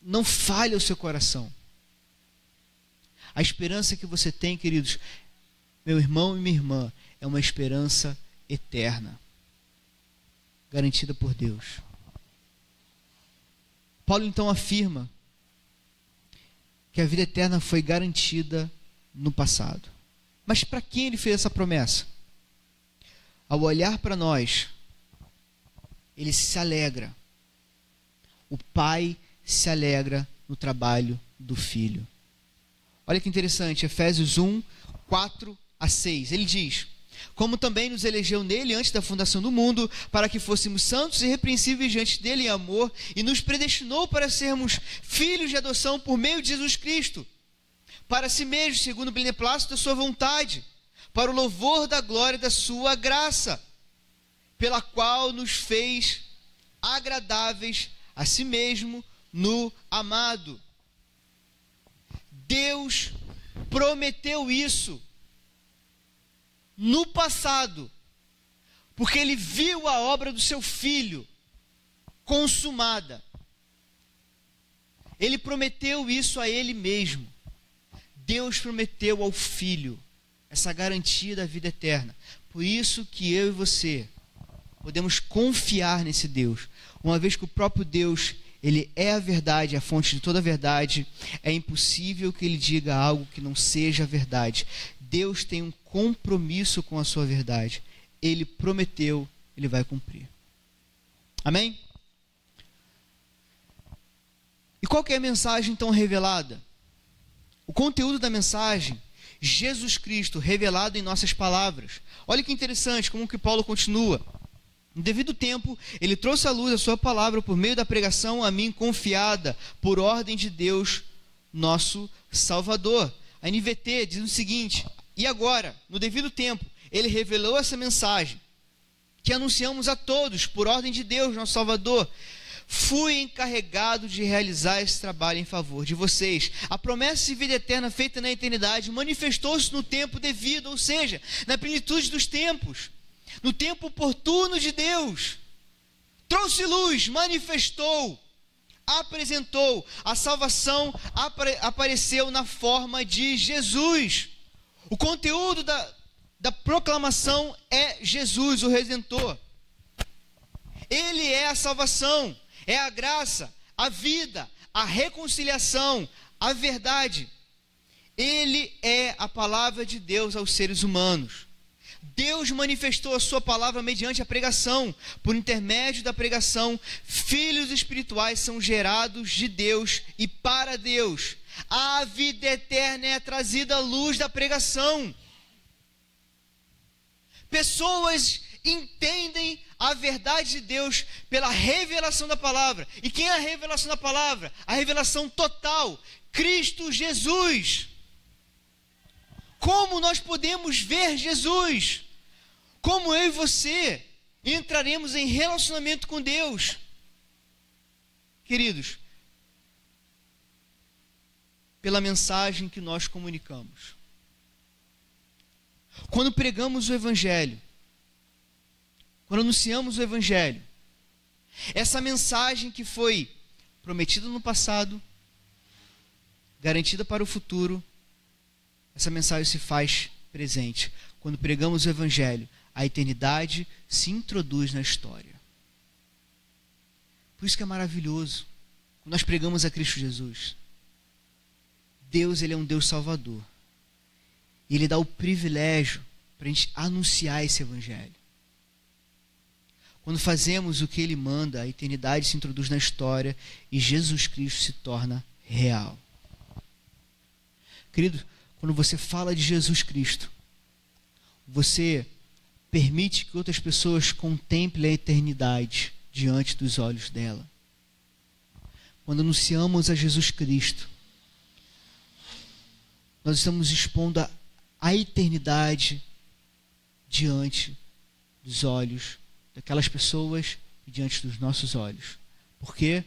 não falhe o seu coração. A esperança que você tem, queridos, meu irmão e minha irmã, é uma esperança eterna, garantida por Deus. Paulo então afirma que a vida eterna foi garantida no passado. Mas para quem ele fez essa promessa? Ao olhar para nós, ele se alegra. O Pai se alegra no trabalho do Filho. Olha que interessante, Efésios 1, 4 a 6. Ele diz: como também nos elegeu nele antes da fundação do mundo, para que fôssemos santos e irrepreensíveis diante dele em amor, e nos predestinou para sermos filhos de adoção por meio de Jesus Cristo, para si mesmo, segundo o beneplácito da sua vontade, para o louvor da glória da sua graça, pela qual nos fez agradáveis a si mesmo no amado. Deus prometeu isso no passado, porque ele viu a obra do seu Filho consumada. Ele prometeu isso a ele mesmo. Deus prometeu ao Filho essa garantia da vida eterna. Por isso que eu e você podemos confiar nesse Deus, uma vez que o próprio Deus, ele é a verdade, a fonte de toda a verdade. É impossível que ele diga algo que não seja verdade. Deus tem um compromisso com a sua verdade. Ele prometeu, ele vai cumprir. Amém? E qual que é a mensagem então revelada? O conteúdo da mensagem, Jesus Cristo revelado em nossas palavras. Olha que interessante como que Paulo continua. No devido tempo, ele trouxe à luz a sua palavra por meio da pregação a mim confiada, por ordem de Deus, nosso Salvador. A NVT diz o seguinte: e agora, no devido tempo, ele revelou essa mensagem, que anunciamos a todos, por ordem de Deus, nosso Salvador. Fui encarregado de realizar esse trabalho em favor de vocês. A promessa de vida eterna feita na eternidade manifestou-se no tempo devido, ou seja, na plenitude dos tempos, no tempo oportuno de Deus. Trouxe luz, manifestou, apresentou. A salvação apareceu na forma de Jesus. O conteúdo da proclamação é Jesus, o Redentor. Ele é a salvação, é a graça, a vida, a reconciliação, a verdade. Ele é a palavra de Deus aos seres humanos. Deus manifestou a sua palavra mediante a pregação. Por intermédio da pregação, filhos espirituais são gerados de Deus e para Deus. A vida eterna é trazida à luz da pregação. Pessoas entendem a verdade de Deus pela revelação da palavra. E quem é a revelação da palavra? A revelação total, Cristo Jesus. Como nós podemos ver Jesus? Como eu e você entraremos em relacionamento com Deus? Queridos, pela mensagem que nós comunicamos. Quando pregamos o Evangelho, quando anunciamos o Evangelho, essa mensagem que foi prometida no passado, garantida para o futuro, essa mensagem se faz presente. Quando pregamos o Evangelho, a eternidade se introduz na história. Por isso que é maravilhoso. Quando nós pregamos a Cristo Jesus, Deus, ele é um Deus salvador. E ele dá o privilégio para a gente anunciar esse Evangelho. Quando fazemos o que ele manda, a eternidade se introduz na história e Jesus Cristo se torna real. Querido, quando você fala de Jesus Cristo, você permite que outras pessoas contemplem a eternidade diante dos olhos dela. Quando anunciamos a Jesus Cristo, nós estamos expondo a eternidade diante dos olhos daquelas pessoas e diante dos nossos olhos. Por quê?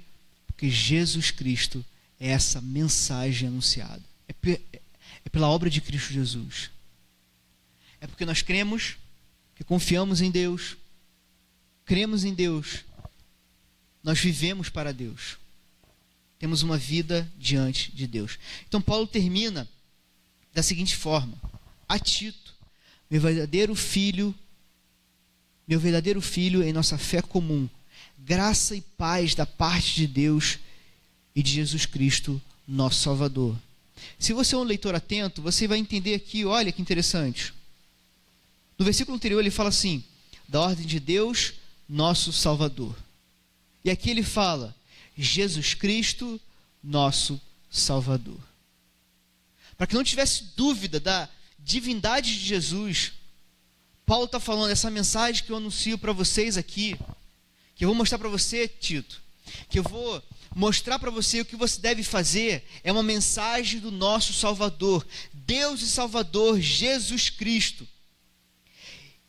Porque Jesus Cristo é essa mensagem anunciada. É pela obra de Cristo Jesus. É porque nós cremos, que confiamos em Deus, cremos em Deus, nós vivemos para Deus. Temos uma vida diante de Deus. Então Paulo termina da seguinte forma: a Tito, meu verdadeiro filho em nossa fé comum, graça e paz da parte de Deus e de Jesus Cristo, nosso Salvador. Se você é um leitor atento, você vai entender aqui, olha que interessante. No versículo anterior ele fala assim, da ordem de Deus, nosso Salvador. E aqui ele fala, Jesus Cristo, nosso Salvador. Para que não tivesse dúvida da divindade de Jesus, Paulo está falando, essa mensagem que eu anuncio para vocês aqui, que eu vou mostrar para você, Tito, que eu vou mostrar para você o que você deve fazer, é uma mensagem do nosso Salvador, Deus e Salvador, Jesus Cristo.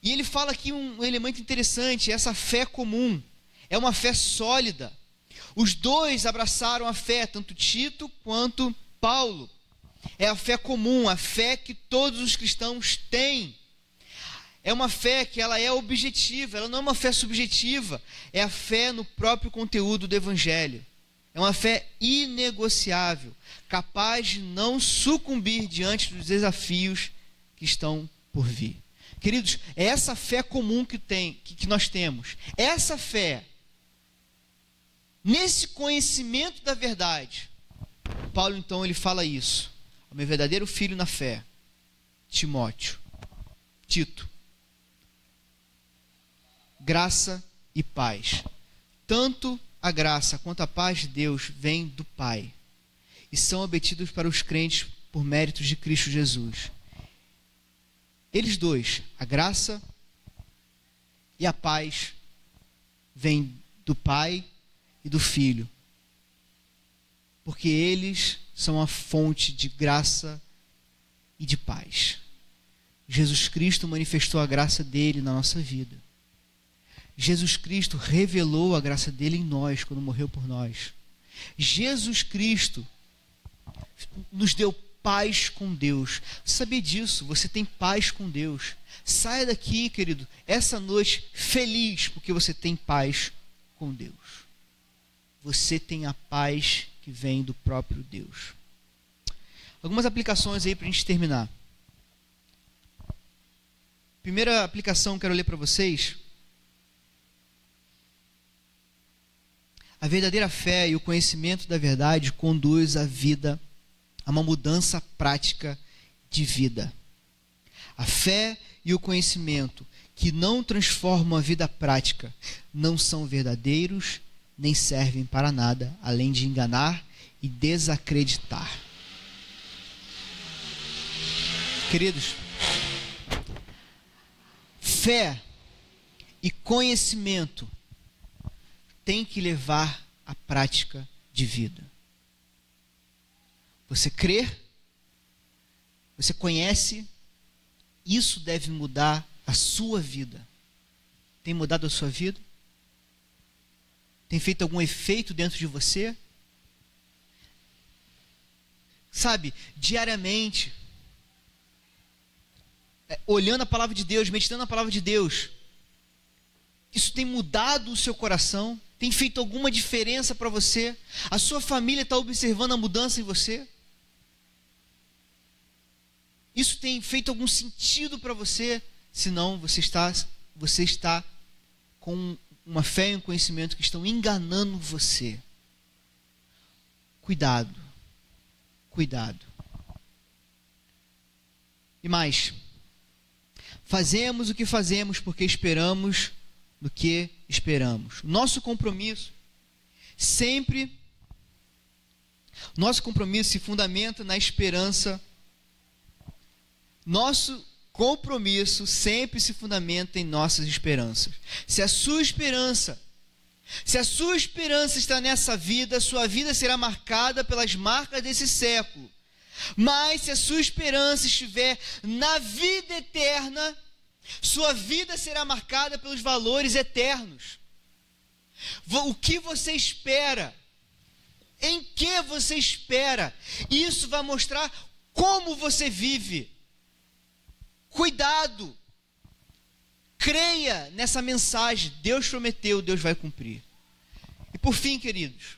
E ele fala aqui um elemento interessante, essa fé comum, é uma fé sólida. Os dois abraçaram a fé, tanto Tito quanto Paulo. É a fé comum, a fé que todos os cristãos têm. É uma fé que ela é objetiva, ela não é uma fé subjetiva, é a fé no próprio conteúdo do Evangelho. É uma fé inegociável, capaz de não sucumbir diante dos desafios que estão por vir. Queridos, é essa fé comum que nós temos. Essa fé, nesse conhecimento da verdade, Paulo então ele fala isso. O meu verdadeiro filho na fé, Tito, graça e paz. Tanto a graça quanto a paz de Deus vem do Pai e são obtidos para os crentes por méritos de Cristo Jesus. Eles dois, a graça e a paz, vêm do Pai e do Filho, porque eles são a fonte de graça e de paz. Jesus Cristo manifestou a graça dele na nossa vida. Jesus Cristo revelou a graça dele em nós, quando morreu por nós. Jesus Cristo nos deu paz com Deus. Você sabia disso? Você tem paz com Deus. Saia daqui, querido, essa noite feliz, porque você tem paz com Deus. Você tem a paz que vem do próprio Deus. Algumas aplicações aí para a gente terminar. Primeira aplicação que eu quero ler para vocês. A verdadeira fé e o conhecimento da verdade conduz a vida a uma mudança prática de vida. A fé e o conhecimento que não transformam a vida prática não são verdadeiros nem servem para nada, além de enganar e desacreditar. Queridos, fé e conhecimento tem que levar à prática de vida. Você crê, você conhece, isso deve mudar a sua vida. Tem mudado a sua vida? Tem feito algum efeito dentro de você? Sabe, diariamente, olhando a palavra de Deus, meditando na palavra de Deus, isso tem mudado o seu coração? Tem feito alguma diferença para você? A sua família está observando a mudança em você? Isso tem feito algum sentido para você? Senão você está com uma fé e um conhecimento que estão enganando você. Cuidado. Cuidado. E mais, fazemos o que fazemos porque esperamos no que esperamos. Nosso compromisso se fundamenta na esperança. Nosso compromisso sempre se fundamenta em nossas esperanças. Se a sua esperança está nessa vida, sua vida será marcada pelas marcas desse século. Mas se a sua esperança estiver na vida eterna, sua vida será marcada pelos valores eternos. O que você espera? Em que você espera? Isso vai mostrar como você vive. Cuidado. Creia nessa mensagem. Deus prometeu, Deus vai cumprir. E por fim, queridos,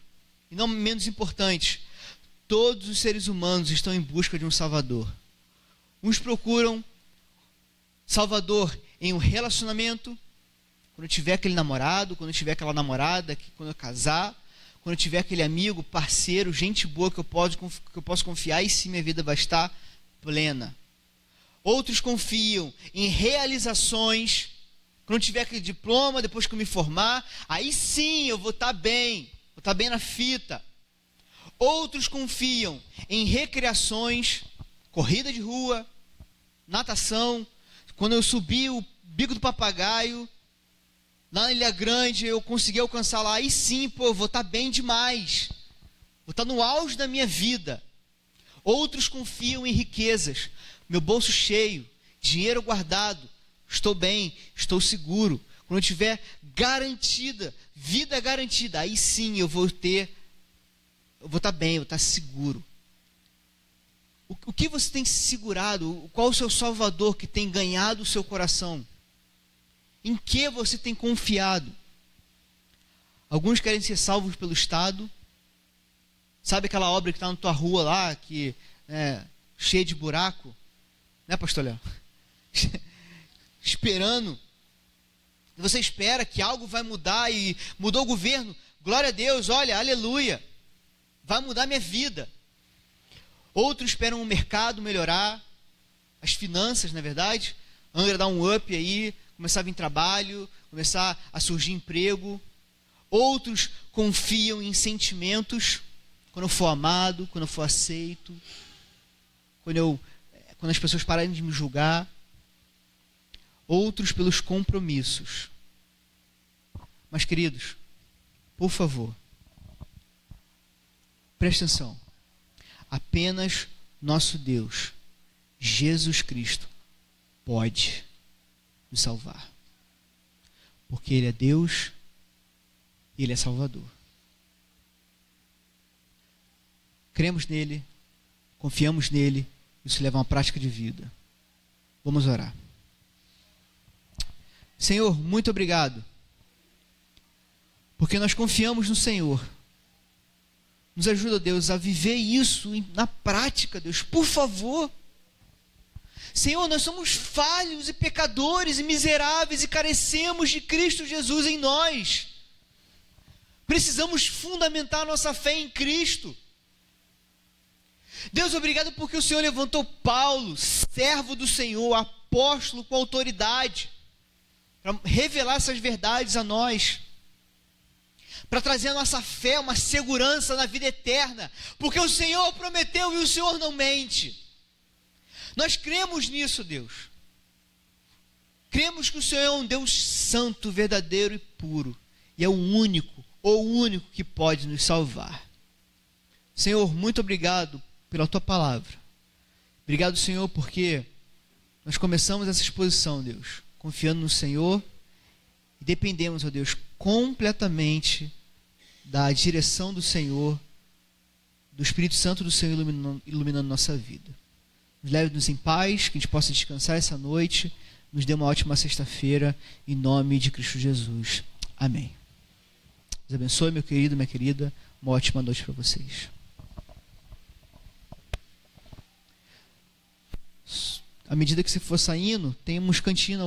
e não menos importante, todos os seres humanos estão em busca de um Salvador. Uns procuram Salvador em um relacionamento, quando eu tiver aquele namorado, quando eu tiver aquela namorada, quando eu casar, quando eu tiver aquele amigo, parceiro, gente boa que eu posso confiar, e sim minha vida vai estar plena. Outros confiam em realizações, quando eu tiver aquele diploma, depois que eu me formar, aí sim eu vou estar bem na fita. Outros confiam em recreações, corrida de rua, natação. Quando eu subi o Bico do Papagaio, lá na Ilha Grande, eu consegui alcançar lá, aí sim, eu vou estar bem demais. Vou estar no auge da minha vida. Outros confiam em riquezas, meu bolso cheio, dinheiro guardado, estou bem, estou seguro. Quando eu tiver garantida, vida garantida, aí sim eu vou estar bem, eu vou estar seguro. O que você tem segurado? Qual o seu Salvador que tem ganhado o seu coração? Em que você tem confiado? Alguns querem ser salvos pelo Estado. Sabe aquela obra que está na tua rua lá, que é cheia de buraco? Né, pastor Léo? Esperando. Você espera que algo vai mudar e mudou o governo. Glória a Deus, olha, aleluia. Vai mudar minha vida. Outros esperam o mercado melhorar, as finanças, na verdade. Angra dar um up aí, começar a vir trabalho, começar a surgir emprego. Outros confiam em sentimentos, quando eu for amado, quando eu for aceito, quando as pessoas pararem de me julgar. Outros pelos compromissos. Mas, queridos, por favor, preste atenção. Apenas nosso Deus, Jesus Cristo, pode nos salvar. Porque Ele é Deus e Ele é Salvador. Cremos nele, confiamos nele, isso leva a uma prática de vida. Vamos orar. Senhor, muito obrigado, porque nós confiamos no Senhor. Nos ajuda, Deus, a viver isso na prática, Deus, por favor. Senhor, nós somos falhos e pecadores e miseráveis e carecemos de Cristo Jesus em nós. Precisamos fundamentar nossa fé em Cristo. Deus, obrigado porque o Senhor levantou Paulo, servo do Senhor, apóstolo com autoridade, para revelar essas verdades a nós, para trazer a nossa fé, uma segurança na vida eterna, porque o Senhor prometeu e o Senhor não mente. Nós cremos nisso, Deus. Cremos que o Senhor é um Deus santo, verdadeiro e puro, e é o único que pode nos salvar. Senhor, muito obrigado pela tua palavra. Obrigado, Senhor, porque nós começamos essa exposição, Deus, confiando no Senhor e dependemos, ó Deus, completamente da direção do Senhor, do Espírito Santo do Senhor iluminando nossa vida. Nos leve-nos em paz, que a gente possa descansar essa noite, nos dê uma ótima sexta-feira, em nome de Cristo Jesus. Amém. Deus abençoe, meu querido, minha querida, uma ótima noite para vocês. À medida que você for saindo, tem uns cantinhos